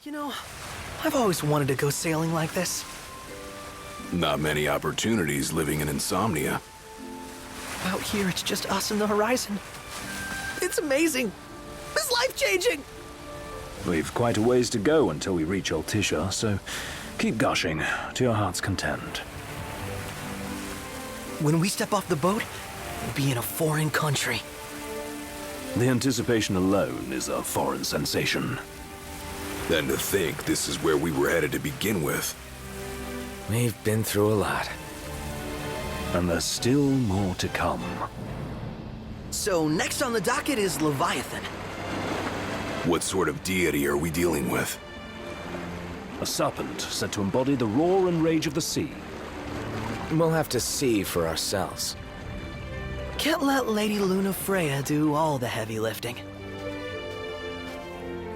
You know, I've always wanted to go sailing like this. Not many opportunities living in Insomnia. Out here, it's just us and the horizon. It's amazing. It's life-changing. We've quite a ways to go until we reach Altissia, so keep gushing to your heart's content. When we step off the boat, we'll be in a foreign country. The anticipation alone is a foreign sensation. Then to think this is where we were headed to begin with. We've been through a lot. And there's still more to come. So next on the docket is Leviathan. What sort of deity are we dealing with? A serpent said to embody the roar and rage of the sea. We'll have to see for ourselves. Can't let Lady Lunafreya do all the heavy lifting.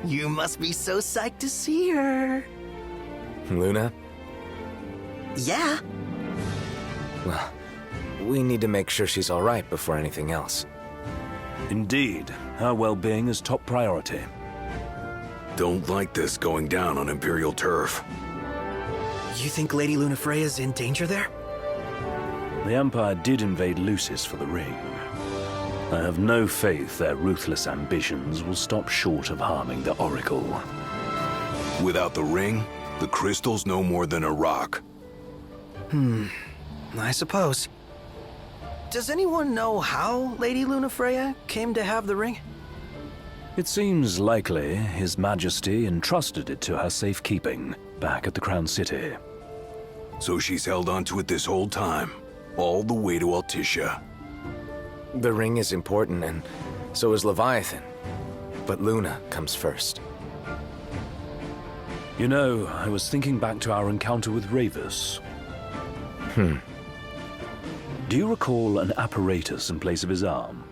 You must be so psyched to see her. Luna? Yeah. Well, we need to make sure she's all right before anything else. Indeed, her well-being is top priority. Don't like this going down on Imperial turf. You think Lady Lunafreya's in danger there? The Empire did invade Lucis for the ring. I have no faith their ruthless ambitions will stop short of harming the Oracle. Without the ring, the crystal's no more than a rock. I suppose. Does anyone know how Lady Lunafreya came to have the ring? It seems likely His Majesty entrusted it to her safekeeping back at the Crown City. So she's held onto it this whole time, all the way to Altissia. The ring is important, and so is Leviathan. But Luna comes first. You know, I was thinking back to our encounter with Ravus. Do you recall an apparatus in place of his arm?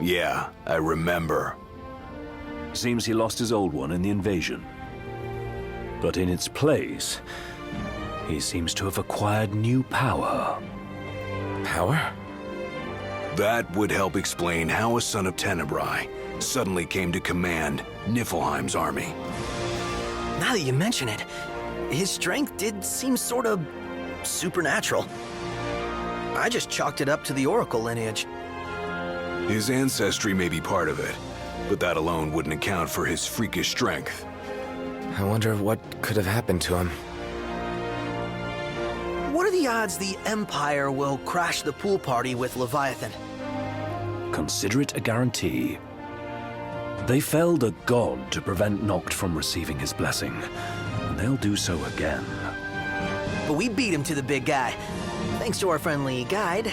Yeah, I remember. Seems he lost his old one in the invasion. But in its place, he seems to have acquired new power. Power? That would help explain how a son of Tenebrae suddenly came to command Niflheim's army. Now that you mention it, his strength did seem sort of supernatural. I just chalked it up to the Oracle lineage. His ancestry may be part of it, but that alone wouldn't account for his freakish strength. I wonder what could have happened to him. What are the odds the Empire will crash the pool party with Leviathan? Consider it a guarantee. They felled a god to prevent Noct from receiving his blessing, and they'll do so again. But we beat him to the big guy, thanks to our friendly guide.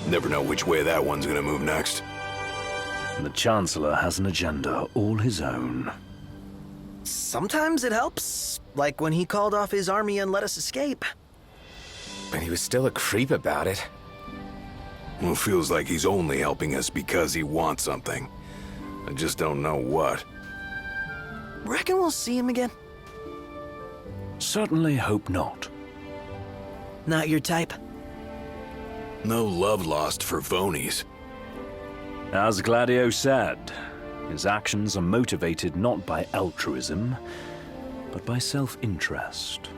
Never know which way that one's gonna move next. And the Chancellor has an agenda all his own. Sometimes it helps, like when he called off his army and let us escape. But he was still a creep about it. Well, feels like he's only helping us because he wants something. I just don't know what. Reckon we'll see him again? Certainly hope not. Not your type? No love lost for phonies. As Gladio said, his actions are motivated not by altruism, but by self-interest.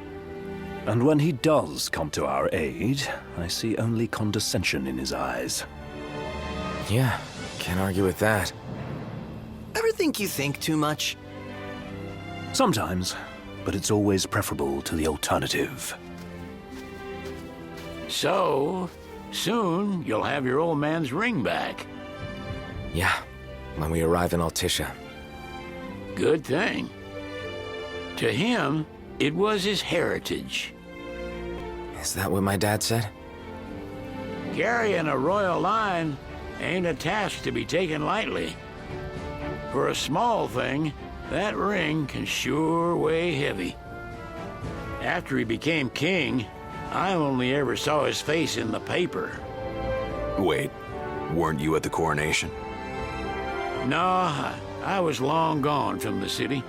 And when he does come to our aid, I see only condescension in his eyes. Yeah, can't argue with that. Ever think you think too much? Sometimes, but it's always preferable to the alternative. So, soon you'll have your old man's ring back. Yeah, when we arrive in Altissia. Good thing. To him, it was his heritage. Is that what my dad said? Carrying a royal line ain't a task to be taken lightly. For a small thing, that ring can sure weigh heavy. After he became king, I only ever saw his face in the paper. Wait, weren't you at the coronation? No, I was long gone from the city.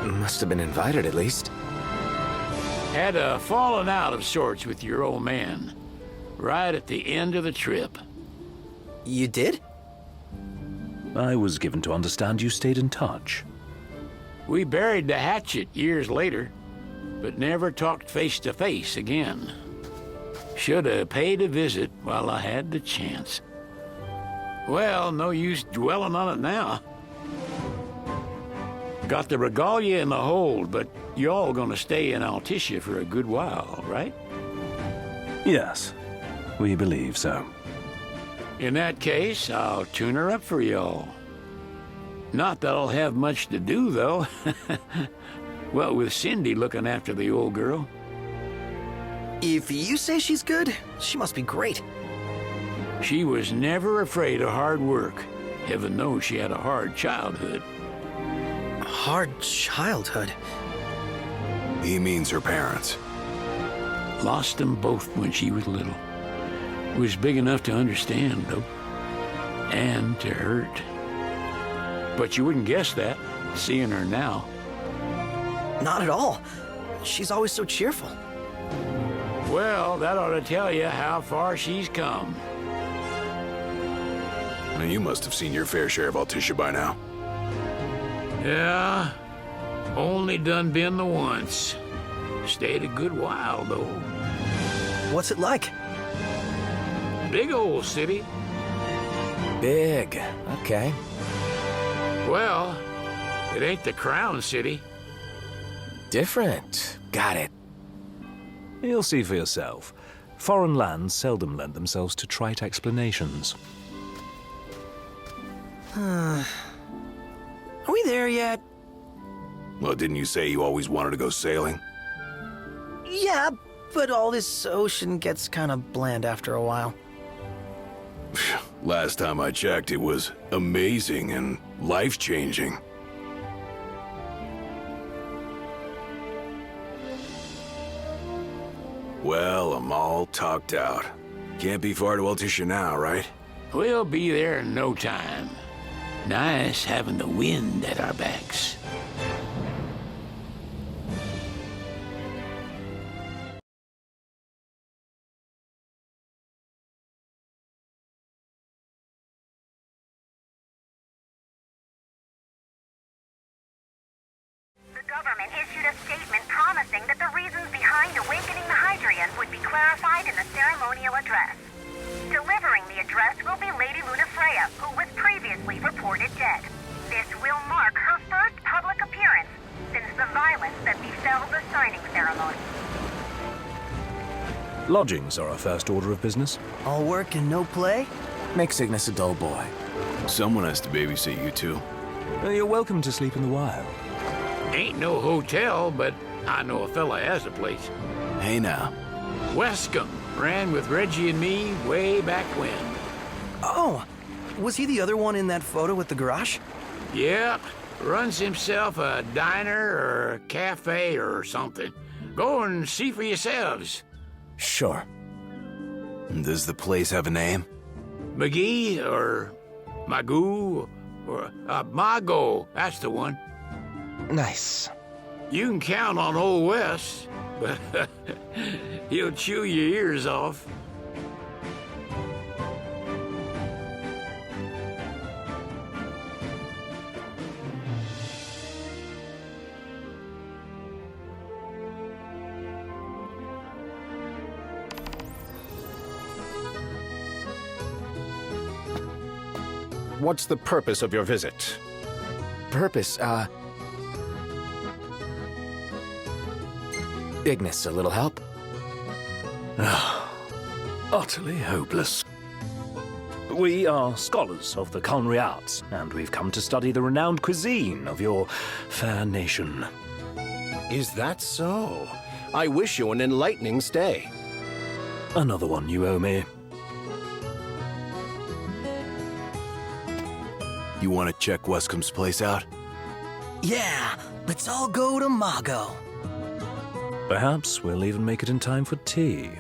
Must have been invited at least. Had a falling out of sorts with your old man, right at the end of the trip. You did? I was given to understand you stayed in touch. We buried the hatchet years later, but never talked face to face again. Should have paid a visit while I had the chance. Well, no use dwelling on it now. Got the regalia in the hold, but y'all gonna stay in Altissia for a good while, right? Yes, we believe so. In that case, I'll tune her up for y'all. Not that I'll have much to do, though. Well, with Cindy looking after the old girl. If you say she's good, she must be great. She was never afraid of hard work. Heaven knows she had a hard childhood. Hard childhood. He means her parents. Lost them both when she was little. Was big enough to understand, though. And to hurt. But you wouldn't guess that, seeing her now. Not at all. She's always so cheerful. Well, that ought to tell you how far she's come. Now, you must have seen your fair share of Altissia by now. Yeah, only done been the once. Stayed a good while, though. What's it like? Big old city. Big. Okay. Well, it ain't the Crown City. Different. Got it. You'll see for yourself. Foreign lands seldom lend themselves to trite explanations. Are we there yet? Well, didn't you say you always wanted to go sailing? Yeah, but all this ocean gets kind of bland after a while. Last time I checked, it was amazing and life-changing. Well, I'm all talked out. Can't be far to Altissia now, right? We'll be there in no time. Nice having the wind at our backs. The government issued a statement promising that the reasons behind awakening the Hydrian would be clarified in the ceremonial address. Delivering the address will be Lady Lunafreya, who was previously reported dead. This will mark her first public appearance since the violence that befell the signing ceremony. Lodgings are our first order of business. All work and no play? Make Cygnus a dull boy. Someone has to babysit you two. You're welcome to sleep in the wild. Ain't no hotel, but I know a fella has a place. Hey now. Wescombe ran with Reggie and me way back when. Oh, was he the other one in that photo with the garage? Yep, runs himself a diner or a cafe or something. Go and see for yourselves. Sure. Does the place have a name? McGee or Magoo or Mago, that's the one. Nice. You can count on Old Wes, but he'll chew your ears off. What's the purpose of your visit? Purpose, Ignis, a little help? Utterly hopeless. We are scholars of the culinary arts, and we've come to study the renowned cuisine of your fair nation. Is that so? I wish you an enlightening stay. Another one you owe me. You want to check Wescombe's place out? Yeah, let's all go to Mago. Perhaps we'll even make it in time for tea.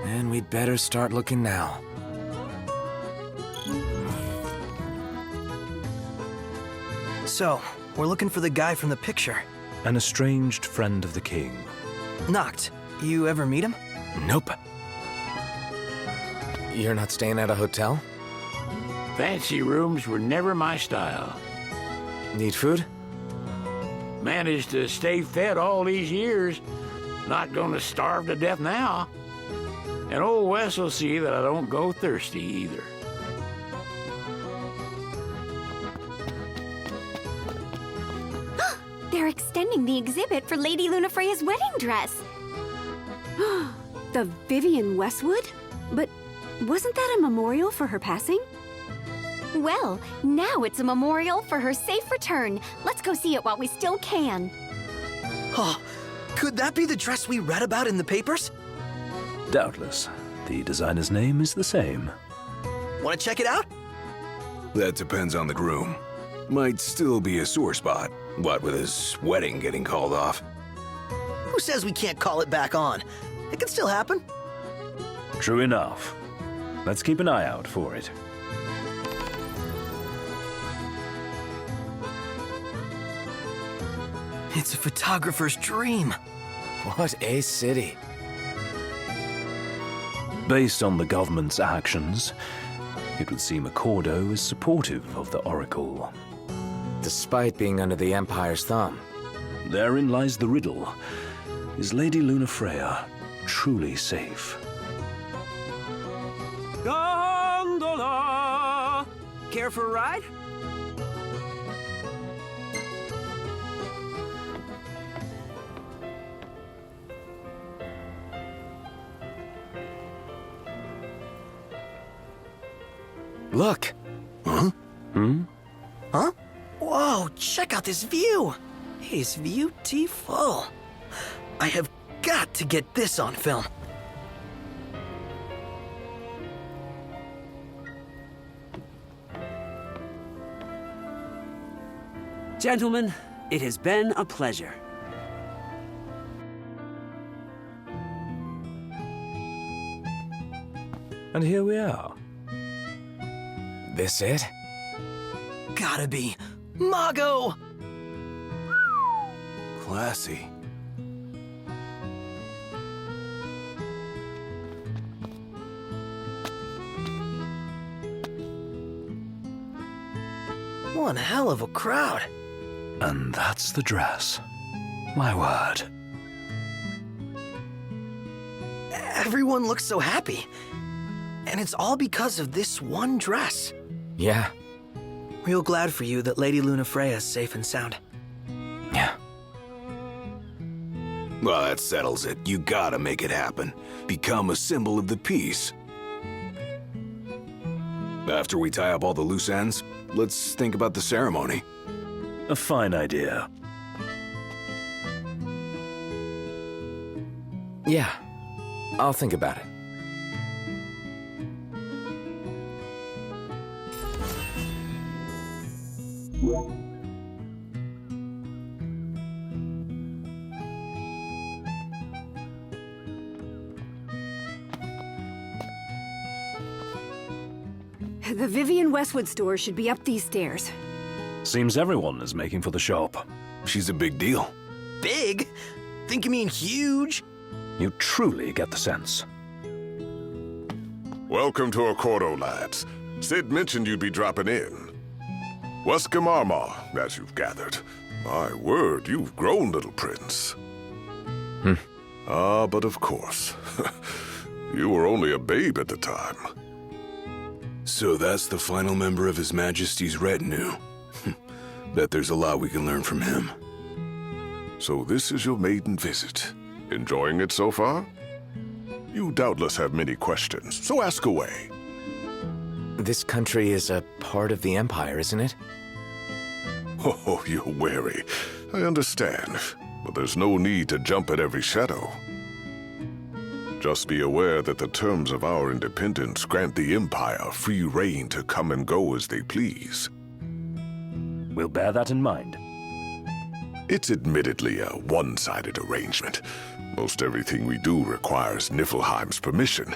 And we'd better start looking now. So, we're looking for the guy from the picture. An estranged friend of the king. Noct, you ever meet him? Nope. You're not staying at a hotel? Fancy rooms were never my style. Need food? managed to stay fed all these years. Not gonna starve to death now. And old Wes will see that I don't go thirsty either. They're extending the exhibit for Lady Lunafreya's wedding dress. The Vivian Westwood? But wasn't that a memorial for her passing? Well, now it's a memorial for her safe return. Let's go see it while we still can. Oh, could that be the dress we read about in the papers? Doubtless. The designer's name is the same. Want to check it out? That depends on the groom. Might still be a sore spot. What with his wedding getting called off? Who says we can't call it back on? It can still happen. True enough. Let's keep an eye out for it. It's a photographer's dream. What a city. Based on the government's actions, it would seem Accordo is supportive of the Oracle. Despite being under the Empire's thumb. Therein lies the riddle. Is Lady Lunafreya truly safe? Gondola! Care for a ride? Look! Huh? Huh? Whoa, check out this view. It is beautiful. I have got to get this on film. Gentlemen, it has been a pleasure. And here we are. This it? Gotta be. Mago! Classy. One hell of a crowd. And that's the dress. My word. Everyone looks so happy. And it's all because of this one dress. Yeah. Real glad for you that Lady Lunafreya is safe and sound. Yeah. Well, that settles it. You gotta make it happen. Become a symbol of the peace. After we tie up all the loose ends, let's think about the ceremony. A fine idea. Yeah. I'll think about it. The Vivian Westwood store should be up these stairs. Seems everyone is making for the shop. She's a big deal. Big? Think you mean huge? You truly get the sense. Welcome to Accordo, lads. Sid mentioned you'd be dropping in. Wescom Armor, as you've gathered. My word, you've grown, little prince. Ah, but of course. You were only a babe at the time. So that's the final member of His Majesty's retinue. Bet there's a lot we can learn from him. So this is your maiden visit. Enjoying it so far? You doubtless have many questions, so ask away. This country is a part of the Empire, isn't it? Oh, you're wary. I understand, but there's no need to jump at every shadow. Just be aware that the terms of our independence grant the Empire free reign to come and go as they please. We'll bear that in mind. It's admittedly a one-sided arrangement. Most everything we do requires Niflheim's permission.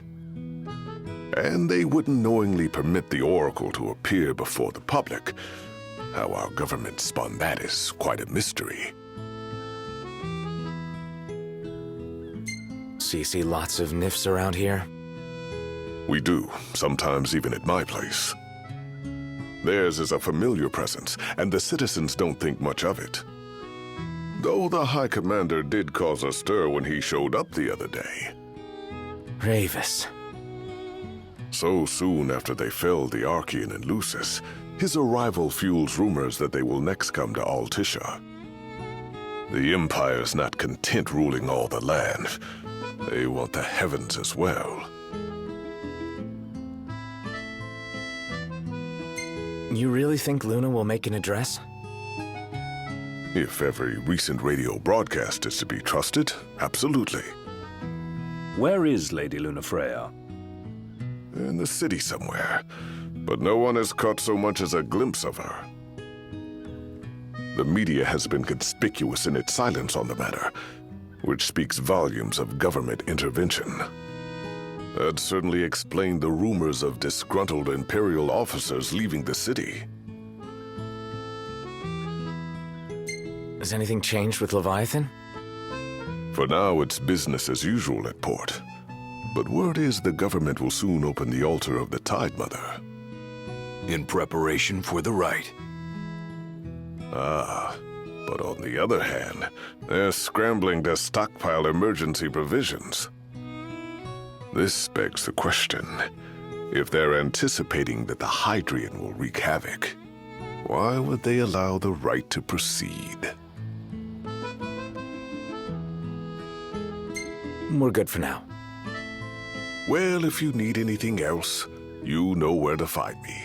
And they wouldn't knowingly permit the Oracle to appear before the public. How our government spun that is quite a mystery. So you see lots of Nifs around here? We do, sometimes even at my place. Theirs is a familiar presence, and the citizens don't think much of it. Though the High Commander did cause a stir when he showed up the other day. Ravis. So soon after they felled the Archean and Lucis, his arrival fuels rumors that they will next come to Altisha. The Empire's not content ruling all the land. They want the heavens as well. You really think Luna will make an address? If every recent radio broadcast is to be trusted, absolutely. Where is Lady Lunafreya? In the city somewhere, but no one has caught so much as a glimpse of her. The media has been conspicuous in its silence on the matter, which speaks volumes of government intervention. That certainly explained the rumors of disgruntled Imperial officers leaving the city. Has anything changed with Leviathan? For now, it's business as usual at port. But word is the government will soon open the altar of the Tide Mother. In preparation for the rite. Ah, but on the other hand, they're scrambling to stockpile emergency provisions. This begs the question, if they're anticipating that the Hydrian will wreak havoc, why would they allow the rite to proceed? We're good for now. Well, if you need anything else, you know where to find me.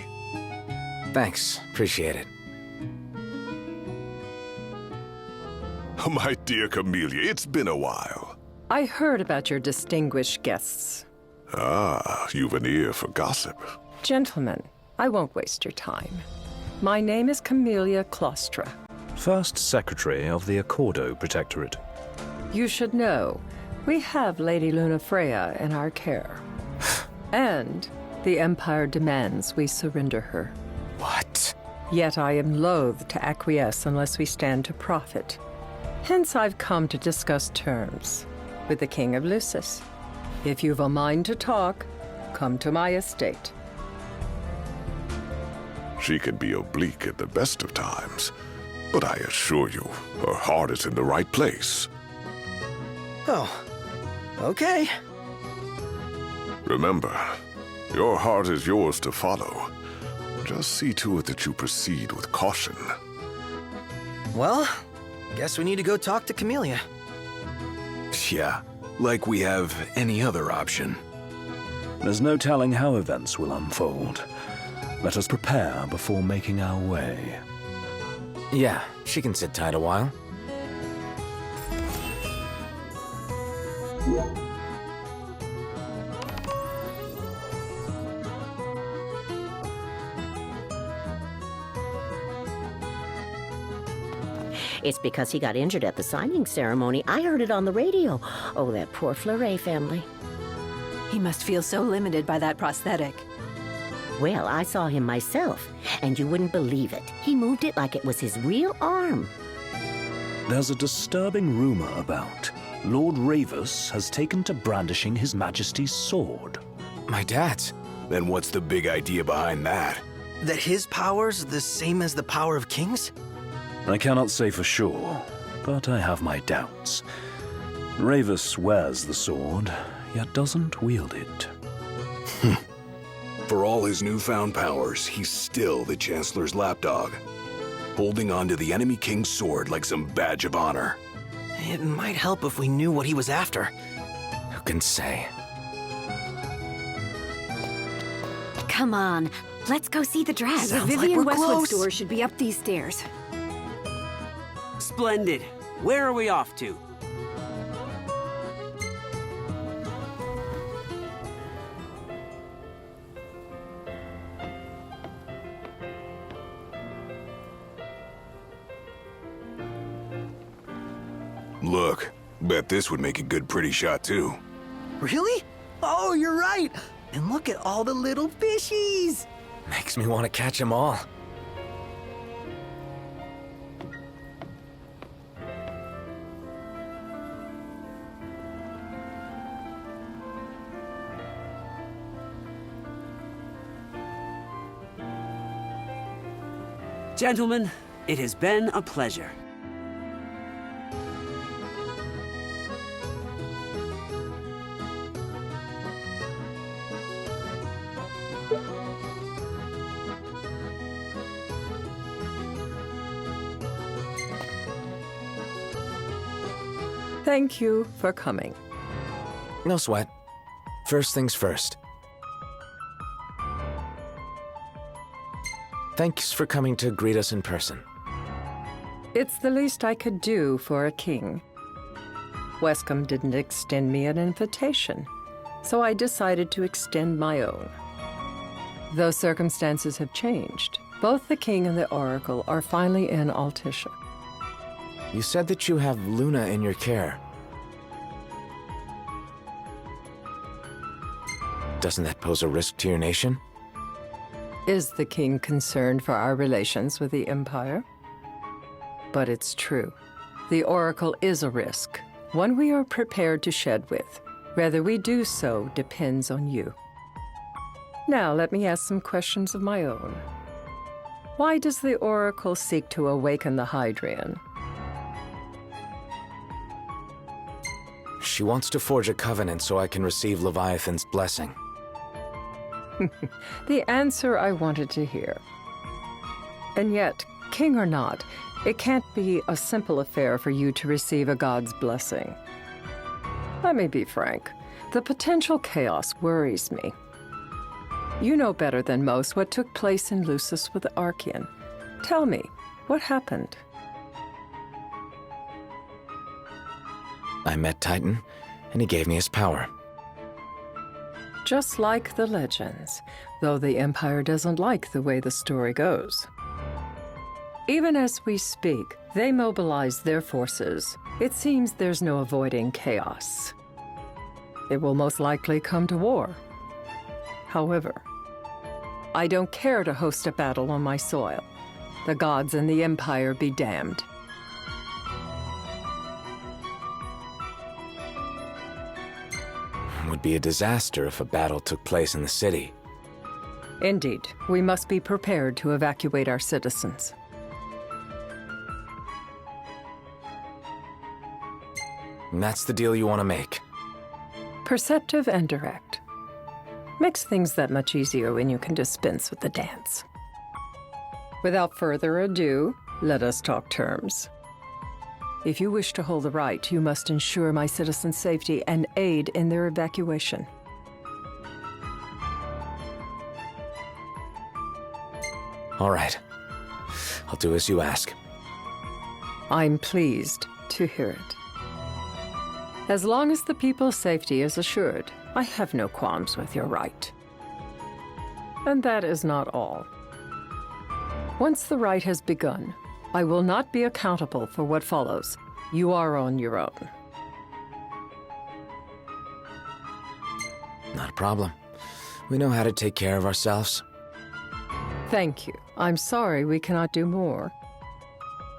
Thanks. Appreciate it. My dear Camellia, it's been a while. I heard about your distinguished guests. Ah, you've an ear for gossip. Gentlemen, I won't waste your time. My name is Camellia Claustra. First Secretary of the Accordo Protectorate. You should know, we have Lady Lunafreya in our care. And the Empire demands we surrender her. What? Yet I am loath to acquiesce unless we stand to profit. Hence I've come to discuss terms with the King of Lucis. If you've a mind to talk, come to my estate. She can be oblique at the best of times, but I assure you, her heart is in the right place. Oh, okay. Remember, your heart is yours to follow. Just see to it that you proceed with caution. Well, guess we need to go talk to Camellia. Yeah, like we have any other option. There's no telling how events will unfold. Let us prepare before making our way. Yeah, she can sit tight a while. It's because he got injured at the signing ceremony. I heard it on the radio. Oh, that poor Fleuret family. He must feel so limited by that prosthetic. Well, I saw him myself, and you wouldn't believe it. He moved it like it was his real arm. There's a disturbing rumor about Lord Ravus has taken to brandishing His Majesty's sword. My dad's. Then what's the big idea behind that? That his power's the same as the power of kings? I cannot say for sure, but I have my doubts. Ravus wears the sword, yet doesn't wield it. For all his newfound powers, he's still the Chancellor's lapdog, holding on to the enemy king's sword like some badge of honor. It might help if we knew what he was after. Who can say? Come on, let's go see the dress. The Sounds Vivian like we're Westwood close. store should be up these stairs. Splendid. Where are we off to? Look, bet this would make a good pretty shot too. Really? Oh, you're right. And look at all the little fishies. Makes me want to catch them all. Gentlemen, it has been a pleasure. Thank you for coming. No sweat. First things first. Thanks for coming to greet us in person. It's the least I could do for a king. Wescombe didn't extend me an invitation, so I decided to extend my own. Though circumstances have changed, both the king and the oracle are finally in Altissia. You said that you have Luna in your care. Doesn't that pose a risk to your nation? Is the king concerned for our relations with the Empire? But it's true. The oracle is a risk, one we are prepared to shed with. Whether we do so depends on you. Now let me ask some questions of my own. Why does the oracle seek to awaken the Hydrian? She wants to forge a covenant so I can receive Leviathan's blessing. The answer I wanted to hear. And yet, king or not, it can't be a simple affair for you to receive a god's blessing. Let me be frank. The potential chaos worries me. You know better than most what took place in Lucis with the Archean. Tell me, what happened? I met Titan, and he gave me his power. Just like the legends, though the Empire doesn't like the way the story goes. Even as we speak, they mobilize their forces. It seems there's no avoiding chaos. It will most likely come to war. However, I don't care to host a battle on my soil. The gods and the Empire be damned. It would be a disaster if a battle took place in the city. Indeed, we must be prepared to evacuate our citizens. And that's the deal you want to make. Perceptive and direct. Makes things that much easier when you can dispense with the dance. Without further ado, let us talk terms. If you wish to hold the right, you must ensure my citizens' safety and aid in their evacuation. All right. I'll do as you ask. I'm pleased to hear it. As long as the people's safety is assured, I have no qualms with your right. And that is not all. Once the rite has begun, I will not be accountable for what follows. You are on your own. Not a problem. We know how to take care of ourselves. Thank you. I'm sorry we cannot do more.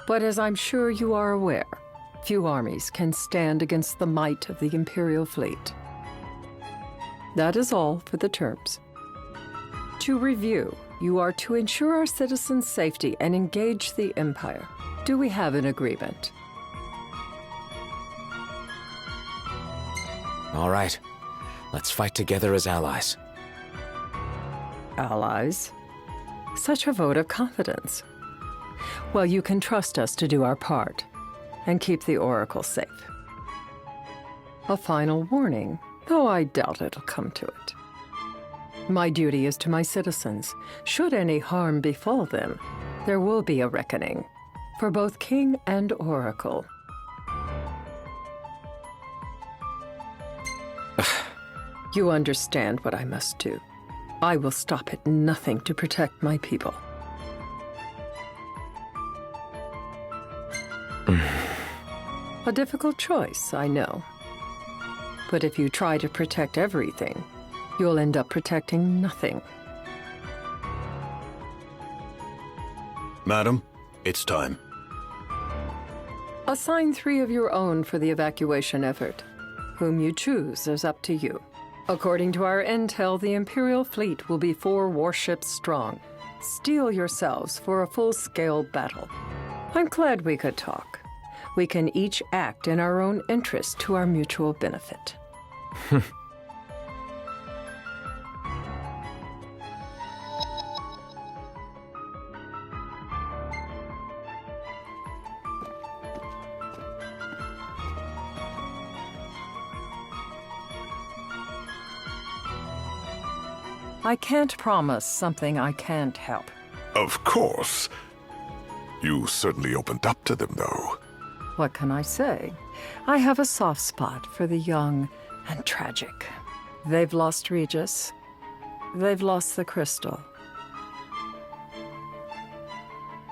But as I'm sure you are aware, few armies can stand against the might of the Imperial fleet. That is all for the terms. To review, you are to ensure our citizens' safety and engage the Empire. Do we have an agreement? All right. Let's fight together as allies. Allies? Such a vote of confidence. Well, you can trust us to do our part and keep the Oracle safe. A final warning, though I doubt it'll come to it. My duty is to my citizens. Should any harm befall them, there will be a reckoning for both King and Oracle. You understand what I must do. I will stop at nothing to protect my people. A difficult choice, I know. But if you try to protect everything, you'll end up protecting nothing. Madam, it's time. Assign 3 of your own for the evacuation effort. Whom you choose is up to you. According to our intel, the Imperial fleet will be 4 warships strong. Steel yourselves for a full-scale battle. I'm glad we could talk. We can each act in our own interest to our mutual benefit. I can't promise something I can't help. Of course. You certainly opened up to them, though. What can I say? I have a soft spot for the young and tragic. They've lost Regis. They've lost the crystal.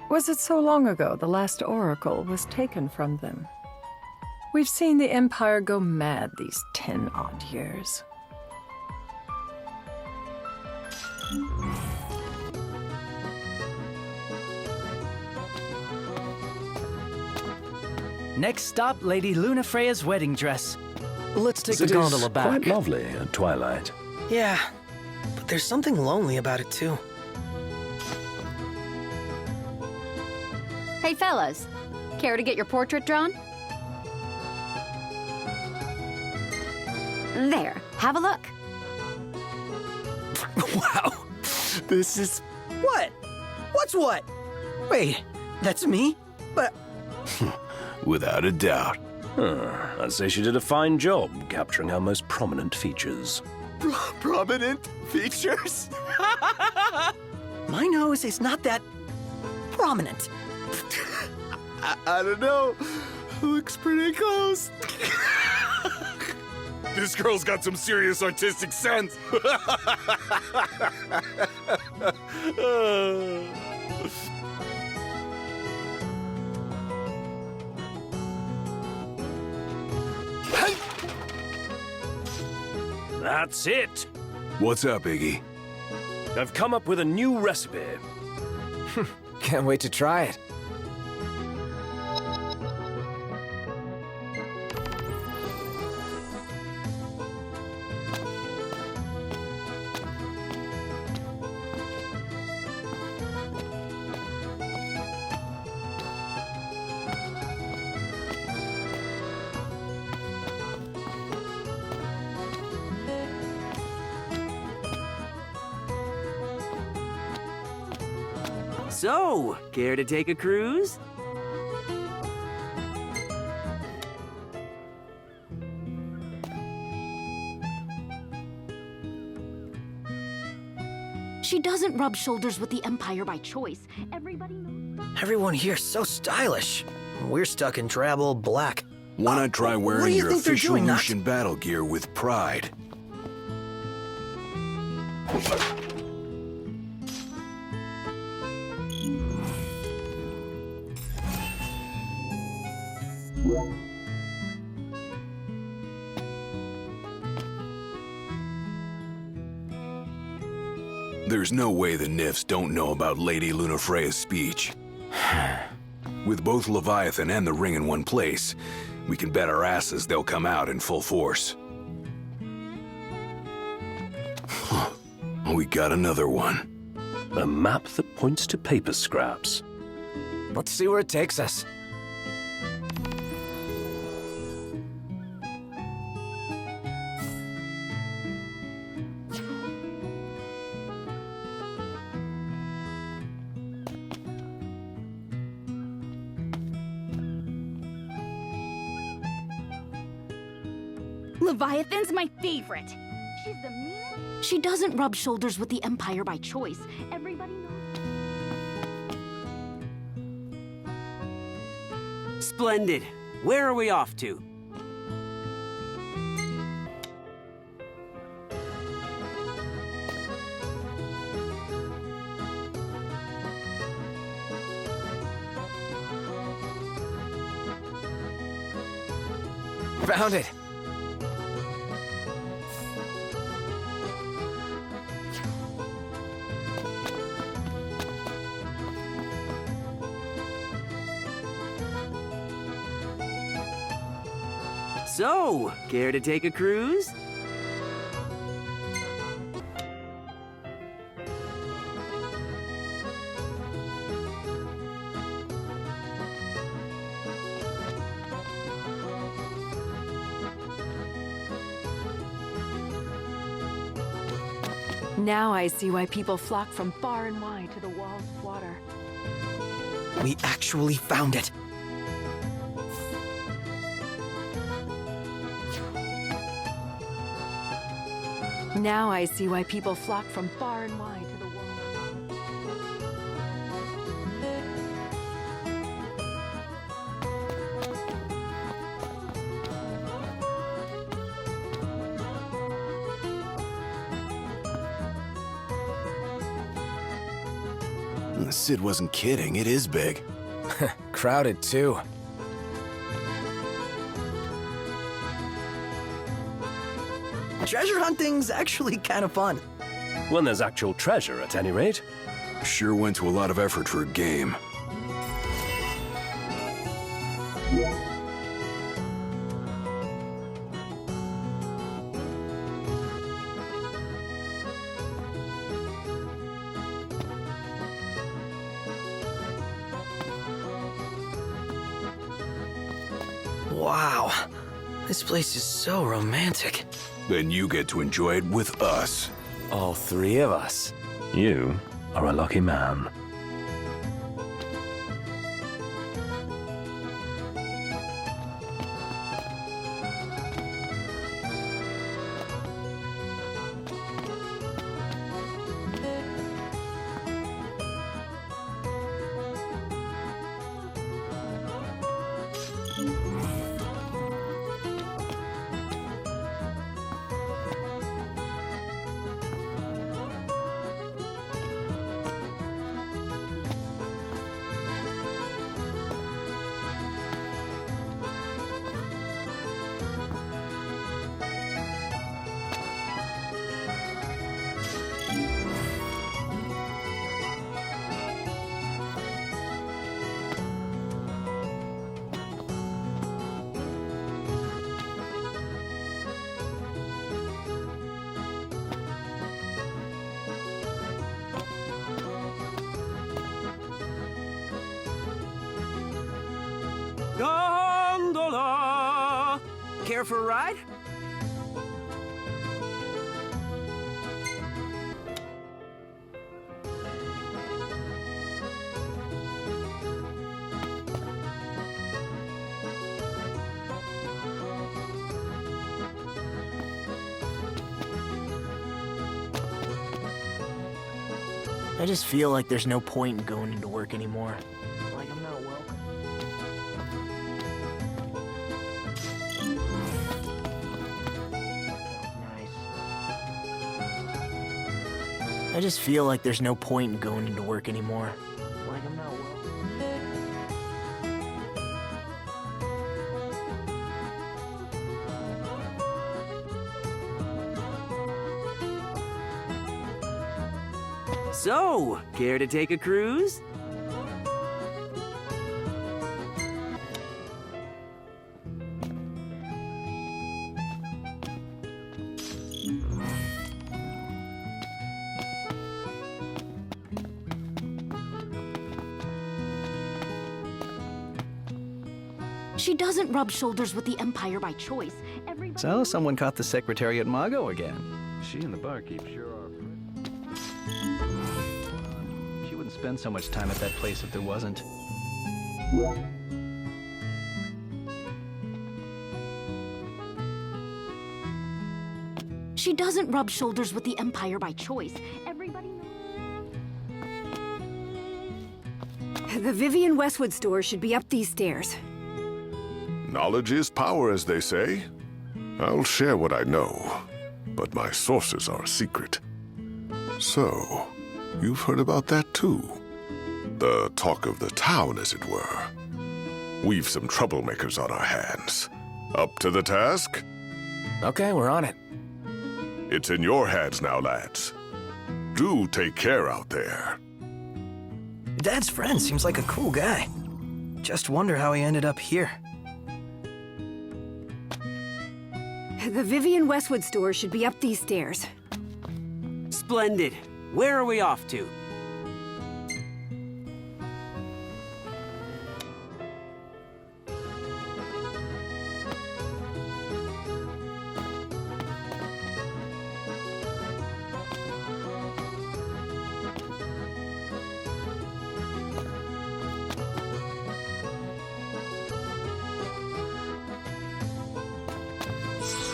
Was it so long ago the last oracle was taken from them? We've seen the Empire go mad these 10-odd years. Next stop, Lady Lunafreya's wedding dress. Let's take the It gondola is back. quite lovely at twilight. Yeah, but there's something lonely about it, too. Hey, fellas. Care to get your portrait drawn? There. Have a look. Wow. This is... What? What's what? Wait, that's me? But... Without a doubt. I'd say she did a fine job capturing her most prominent features. Prominent features? My nose is not that... prominent. I don't know. Looks pretty close. This girl's got some serious artistic sense. That's it! What's up, Iggy? I've come up with a new recipe. Can't wait to try it. So, care to take a cruise? She doesn't rub shoulders with the Empire by choice. Everybody knows. Everyone here's so stylish. We're stuck in drab black. Why not try what do wearing you your think they're official doing, Nox? Lucian battle gear with pride? There's no way the Nifs don't know about Lady Lunafreya's speech. With both Leviathan and the ring in one place, we can bet our asses they'll come out in full force. We got another one. A map that points to paper scraps. Let's see where it takes us. Leviathan's my favorite. She's the meanest. She doesn't rub shoulders with the Empire by choice. Everybody knows. Splendid. Where are we off to? Found it. So, care to take a cruise? Now I see why people flock from far and wide to the walls of water. We actually found it. Now I see why people flock from far and wide to the wall. Sid wasn't kidding, it is big. Crowded, too. Treasure hunting's actually kind of fun. When there's actual treasure, at any rate. Sure went to a lot of effort for a game. Wow, this place is so romantic. Then you get to enjoy it with us. All three of us. You are a lucky man. Gondola! Care for a ride? I just feel like there's no point in going into work anymore. Like I'm not welcome. I just feel like there's no point in going into work anymore. Like I'm not welcome. So, care to take a cruise? She doesn't rub shoulders with the Empire by choice. So, someone caught the Secretariat Mago again. She and the barkeep sure are. She wouldn't spend so much time at that place if there wasn't. She doesn't rub shoulders with the Empire by choice. Everybody knows. The Vivian Westwood store should be up these stairs. Knowledge is power, as they say. I'll share what I know, but my sources are a secret. So, you've heard about that too? The talk of the town, as it were. We've some troublemakers on our hands. Up to the task? Okay, we're on it. It's in your hands now, lads. Do take care out there. Dad's friend seems like a cool guy. Just wonder how he ended up here. The Vivian Westwood store should be up these stairs. Splendid. Where are we off to?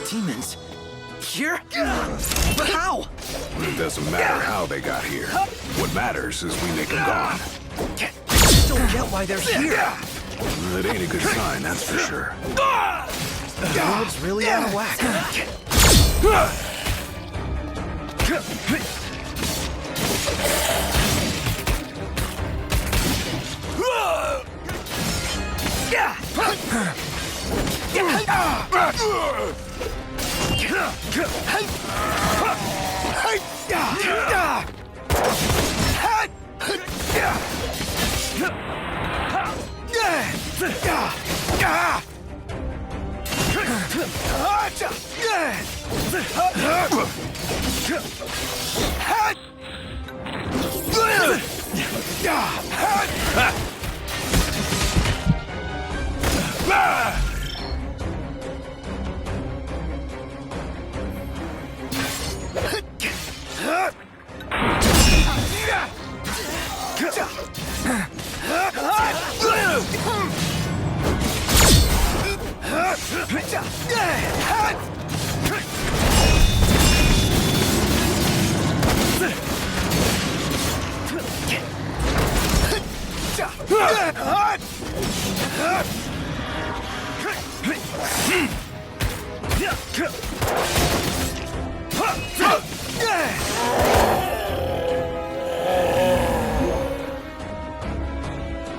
Demons? Here? But how? It doesn't matter how they got here. What matters is we make them gone. I don't get why they're here. That ain't a good sign, that's for sure. The world's really out of whack.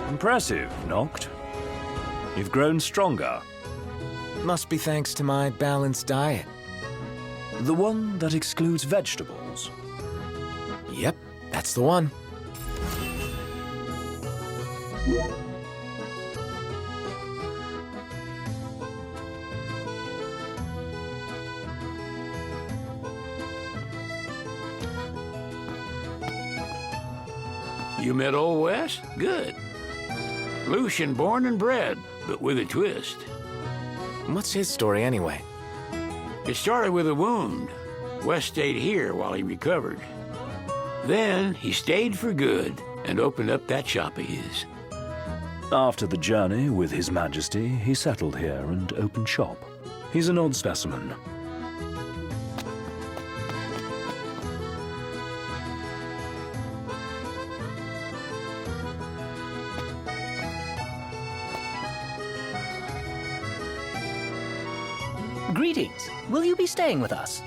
Impressive, Noct. You've grown stronger. Must be thanks to my balanced diet. The one that excludes vegetables? Yep, that's the one. You met Old West? Good. Lucian born and bred, but with a twist. What's his story anyway? It started with a wound. West stayed here while he recovered. Then he stayed for good and opened up that shop of his. After the journey with His Majesty, he settled here and opened shop. He's an odd specimen. Greetings. Will you be staying with us?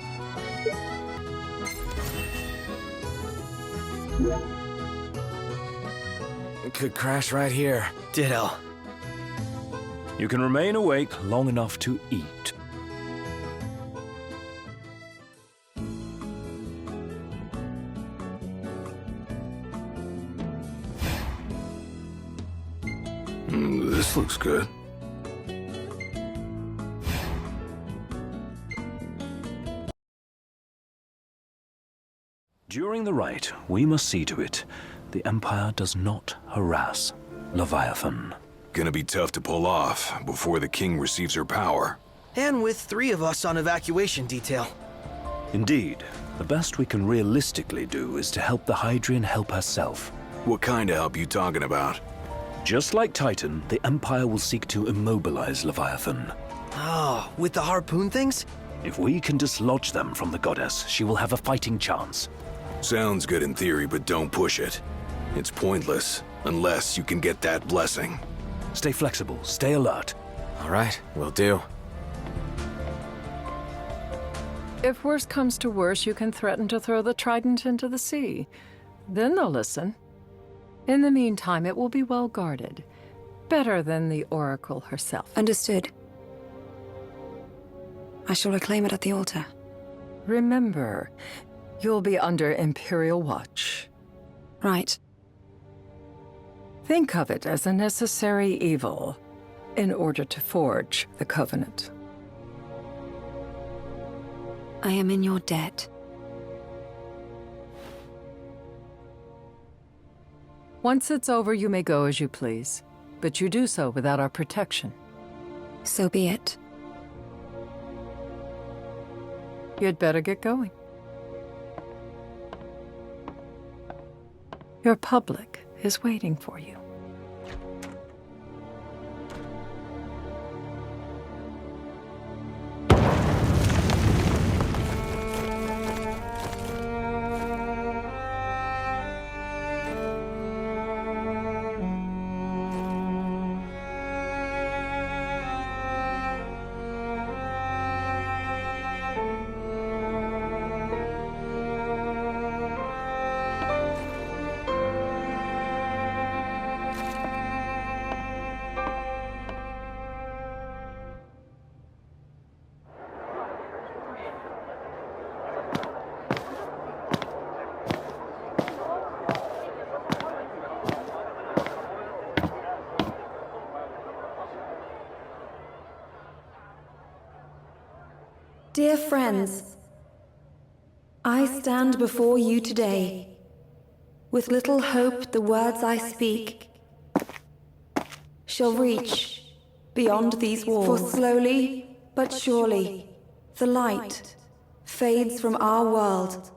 Could crash right here. Ditto. You can remain awake long enough to eat. This looks good. During the rite, we must see to it the Empire does not harass Leviathan. Gonna be tough to pull off before the king receives her power. And with 3 of us on evacuation detail. Indeed, the best we can realistically do is to help the Hydrian help herself. What kind of help you talking about? Just like Titan, the Empire will seek to immobilize Leviathan. Oh, with the harpoon things? If we can dislodge them from the goddess, she will have a fighting chance. Sounds good in theory, but don't push it. It's pointless, unless you can get that blessing. Stay flexible, stay alert. All right, will do. If worse comes to worse, you can threaten to throw the trident into the sea. Then they'll listen. In the meantime, it will be well guarded. Better than the Oracle herself. Understood. I shall reclaim it at the altar. Remember, you'll be under Imperial watch. Right. Think of it as a necessary evil in order to forge the Covenant. I am in your debt. Once it's over, you may go as you please, but you do so without our protection. So be it. You'd better get going. Your public is waiting for you. Dear friends, I stand before you today with little hope the words I speak shall reach beyond these walls. For slowly but surely the light fades from our world,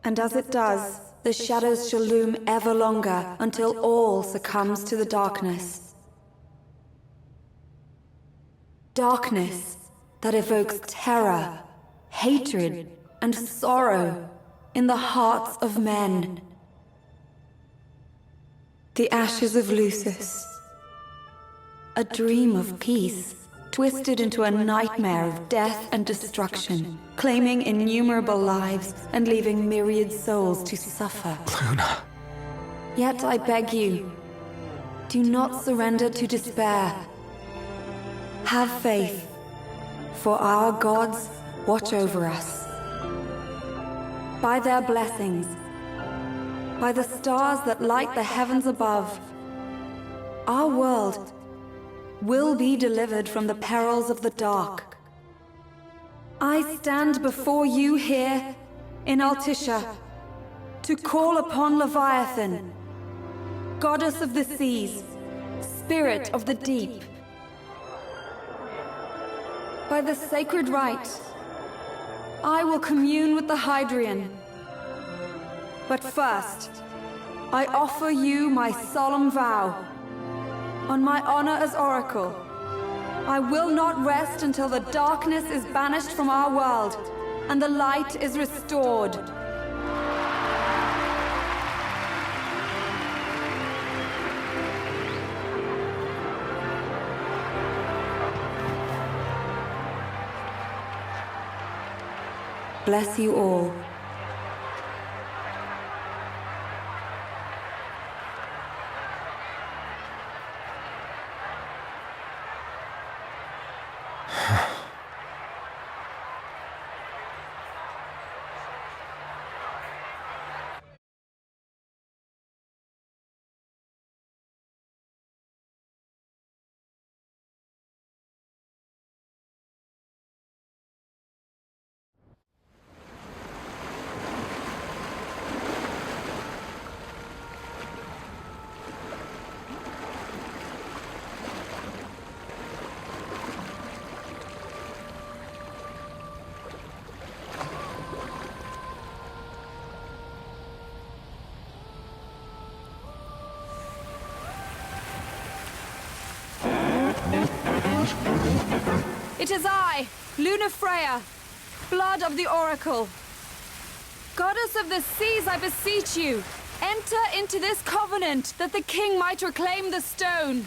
and as it does, the shadows shall loom ever longer until all succumbs to the darkness. Darkness that evokes terror, hatred, and sorrow in the hearts of men. The ashes of Lucis. A dream of peace, twisted into a nightmare of death and destruction, claiming innumerable lives and leaving myriad souls to suffer. Luna. Yet I beg you, do not surrender to despair. Have faith, for our gods watch over us. By their blessings, by the stars that light the heavens above, our world will be delivered from the perils of the dark. I stand before you here in Altissia to call upon Leviathan, goddess of the seas, spirit of the deep. By the sacred rite, I will commune with the Hydrian. But first, I offer you my solemn vow. On my honor as Oracle, I will not rest until the darkness is banished from our world and the light is restored. Bless you all. It is I, Lunafreya, blood of the Oracle. Goddess of the seas, I beseech you, enter into this covenant that the king might reclaim the stone.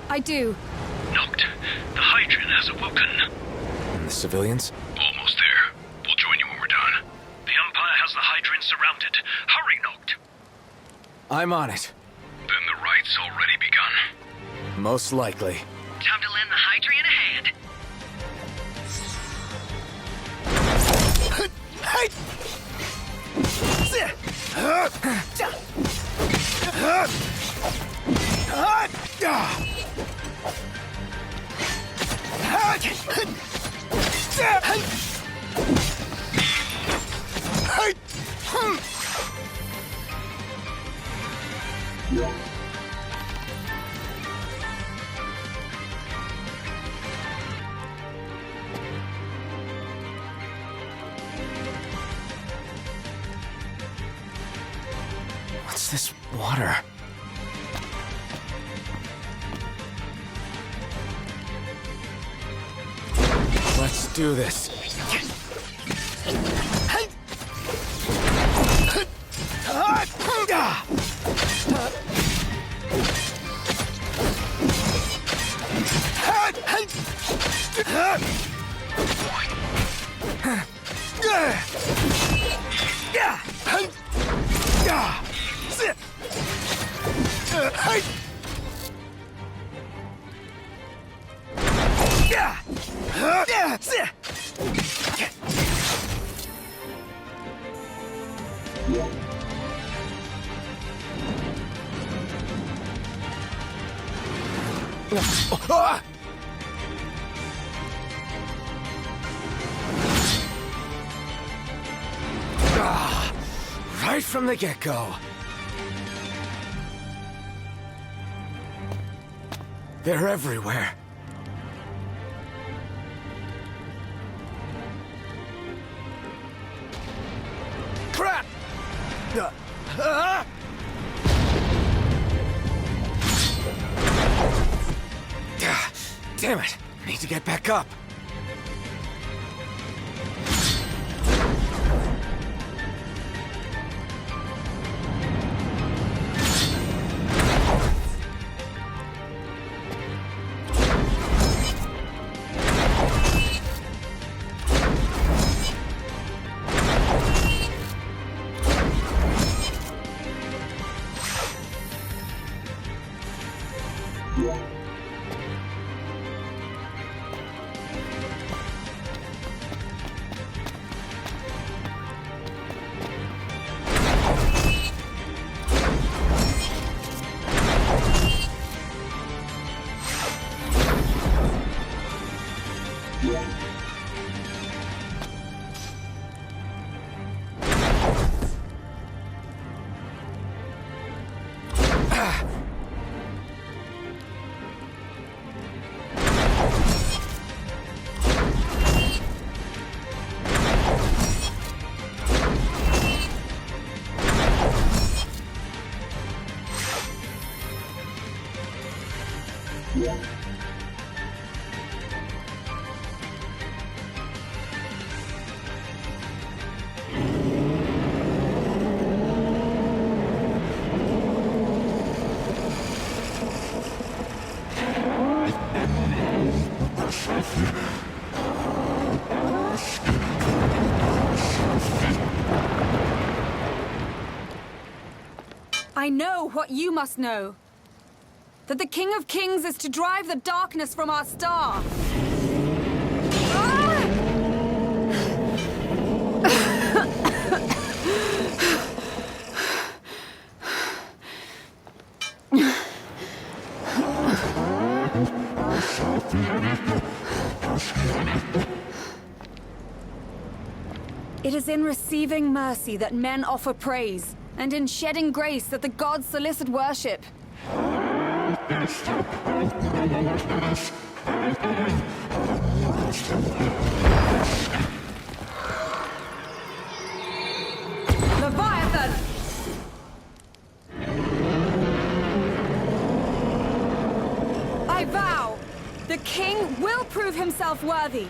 I do. Noct, the Hydrian has awoken. And the civilians? Almost there. We'll join you when we're done. The Empire has the Hydrian surrounded. Hurry, Noct. I'm on it. Then the rite's already begun. Most likely. Time to lend the Hydrian a hand. What's this water? Let's do this. Right from the get-go. They're everywhere. Crap! Damn it! I need to get back up. I know what you must know. That the King of Kings is to drive the darkness from our star. It is in receiving mercy that men offer praise, and in shedding grace that the gods solicit worship. Leviathan! I vow, the king will prove himself worthy.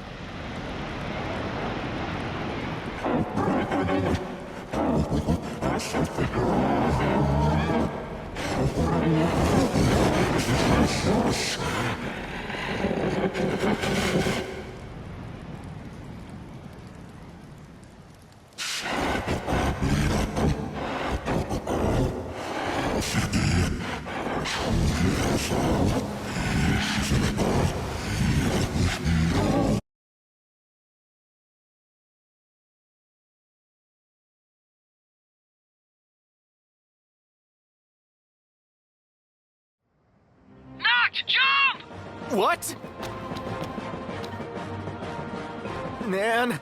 Jump! What? Man.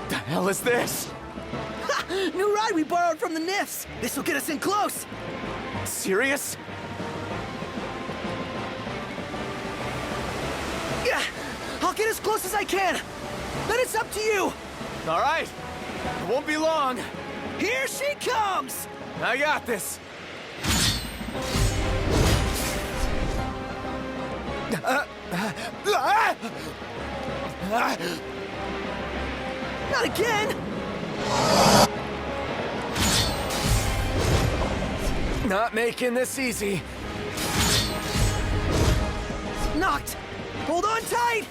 The hell is this? Ha! New ride we borrowed from the Nifs. This will get us in close. Serious? Yeah, I'll get as close as I can. Then it's up to you. All right. It won't be long. Here she comes. I got this. Not again! Not making this easy. Knocked! Hold on tight!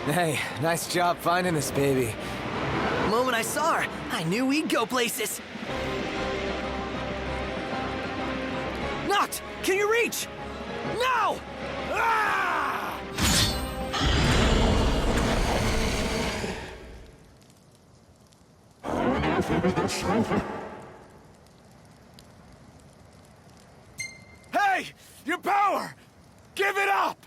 Hey, nice job finding this baby. The moment I saw her, I knew we'd go places. Noct, can you reach? No! Ah! Hey! Your power! Give it up!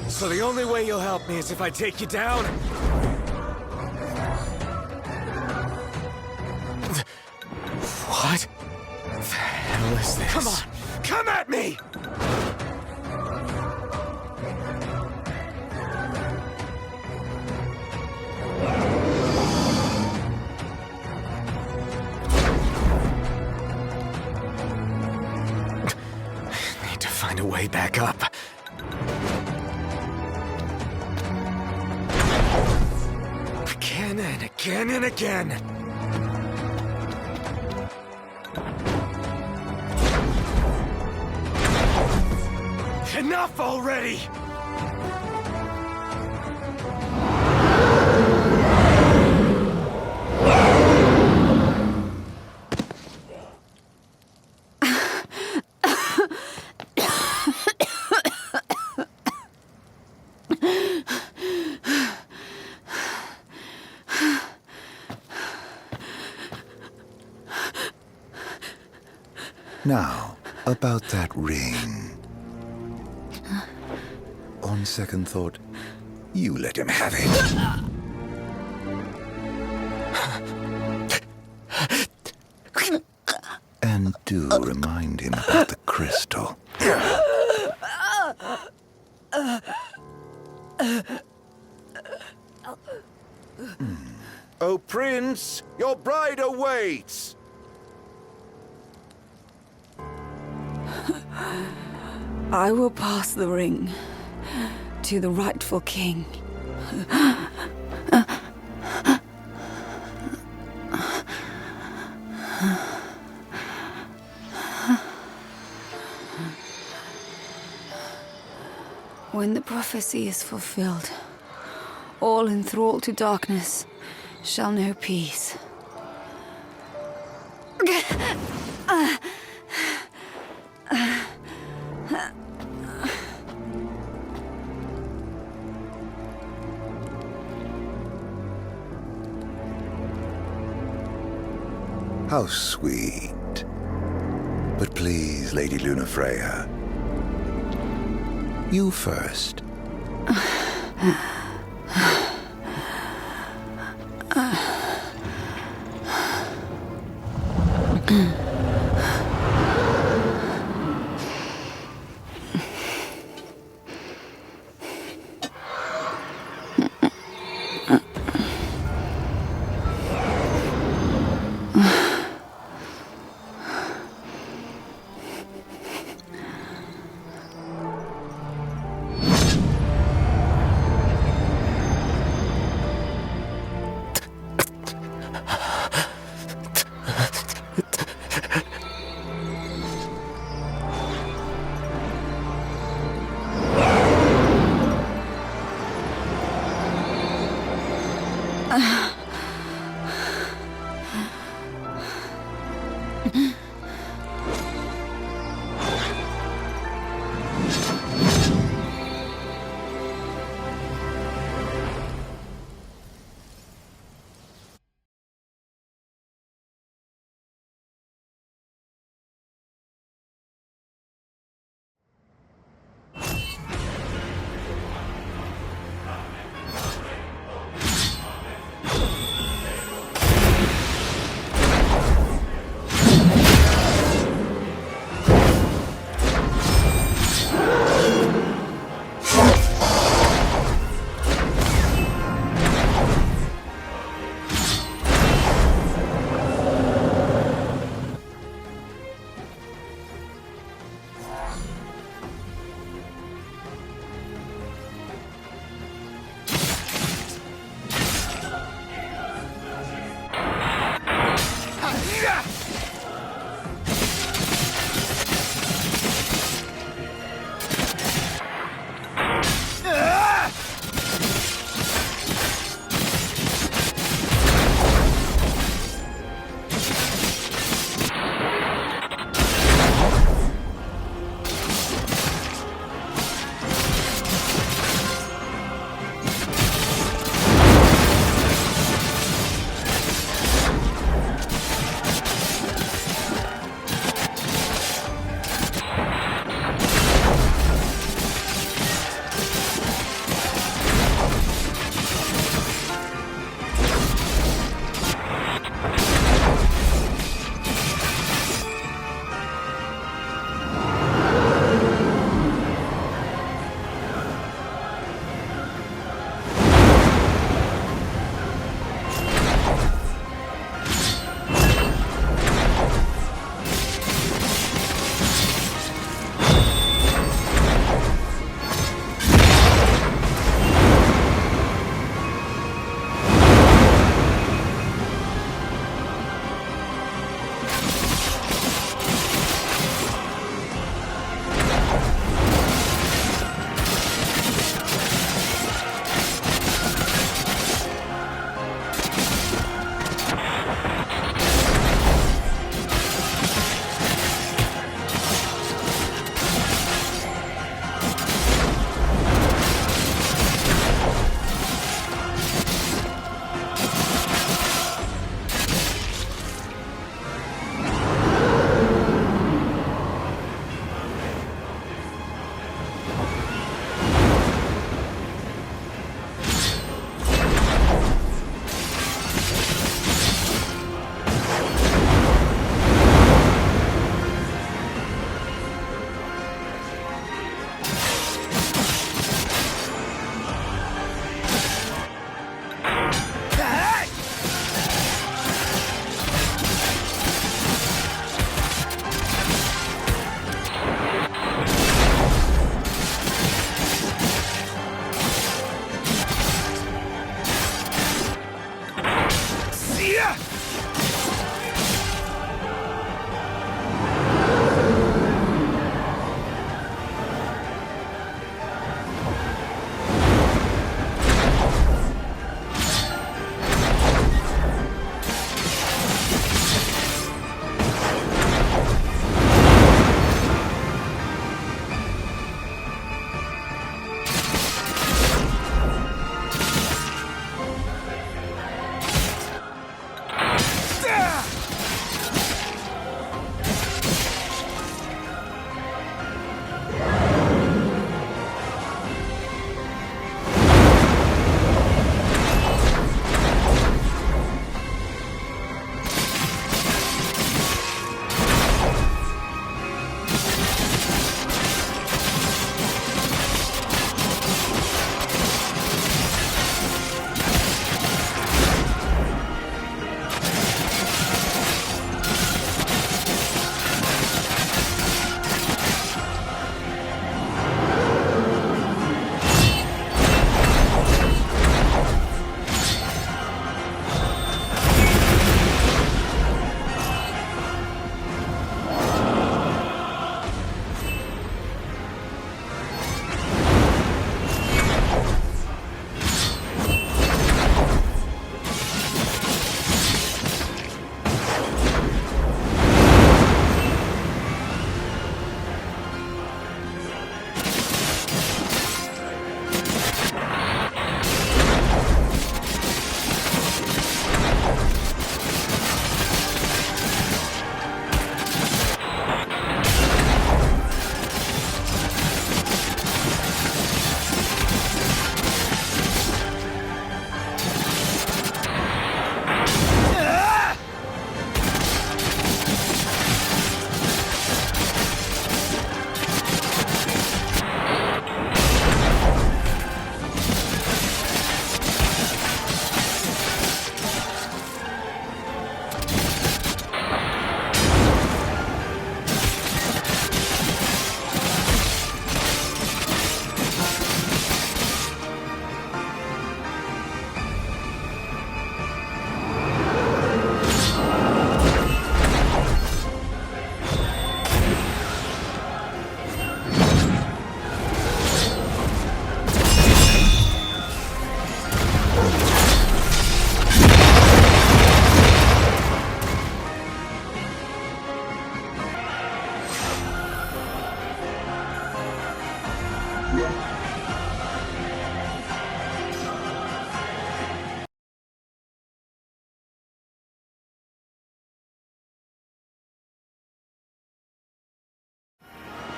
So the only way you'll help me is if I take you down? What the hell is this? Come on! Come at me! Need to find a way back up. Again and again and again. Enough already! Now, about that ring. On second thought, you let him have it. And do remind him about the crystal. Oh, Prince, your bride awaits! I will pass the ring to the rightful king. When the prophecy is fulfilled, all enthralled to darkness shall know peace. How sweet. But please, Lady Lunafreya, you first.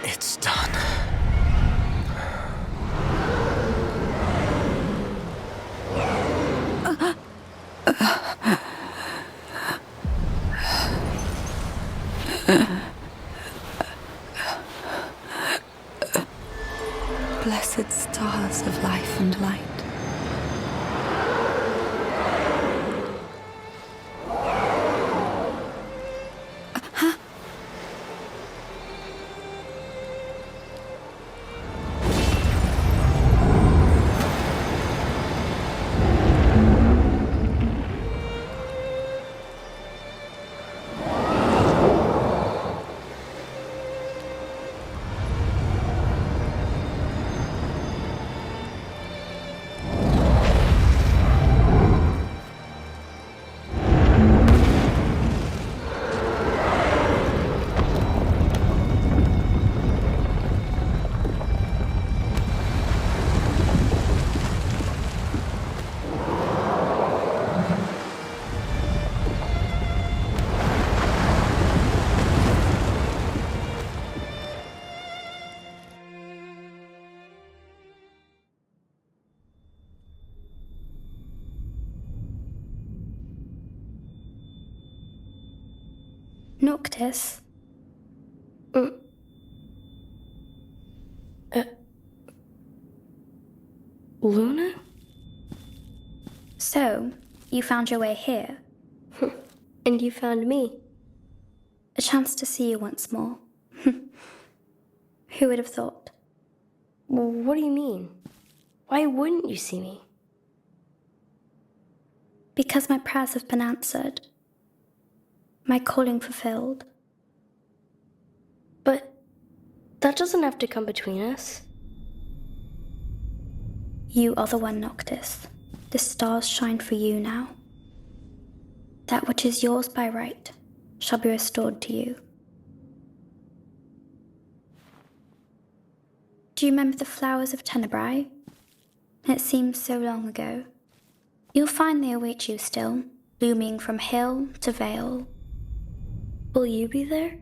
It's done. Blessed stars of life and light. Noctis? Luna? So, you found your way here. And you found me. A chance to see you once more. Who would have thought? What do you mean? Why wouldn't you see me? Because my prayers have been answered. My calling fulfilled. But that doesn't have to come between us. You are the one, Noctis. The stars shine for you now. That which is yours by right shall be restored to you. Do you remember the flowers of Tenebrae? It seems so long ago. You'll find they await you still, blooming from hill to vale. Will you be there?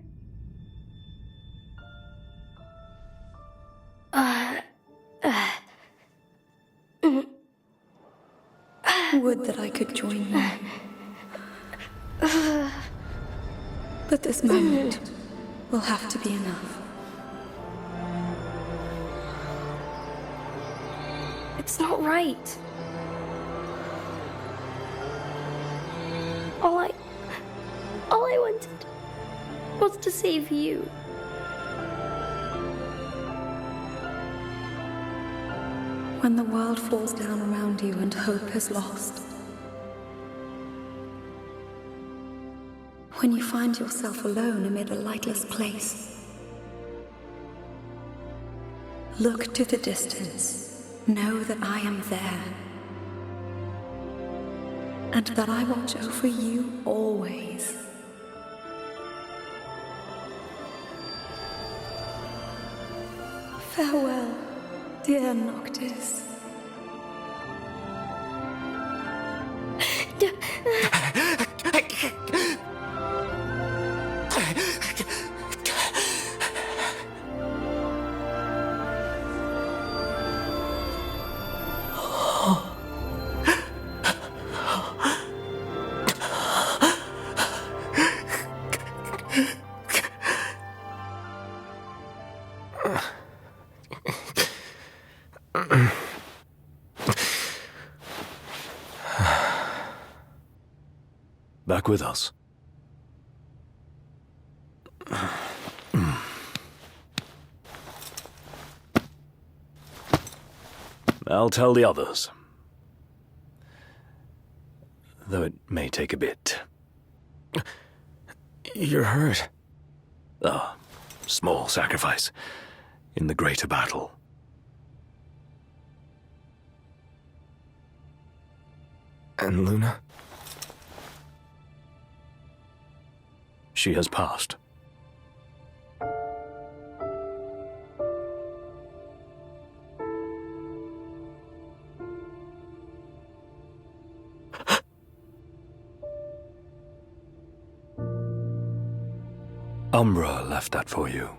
Would that I could join you. But this moment will have to be enough. It's not right. All I wanted was to save you. When the world falls down around you and hope is lost. When you find yourself alone amid a lightless place. Look to the distance. Know that I am there. And that I watch over you always. Farewell, dear Noctis. Back with us. I'll tell the others. Though it may take a bit. You're hurt. A small sacrifice in the greater battle. And Luna? She has passed. Umbra left that for you.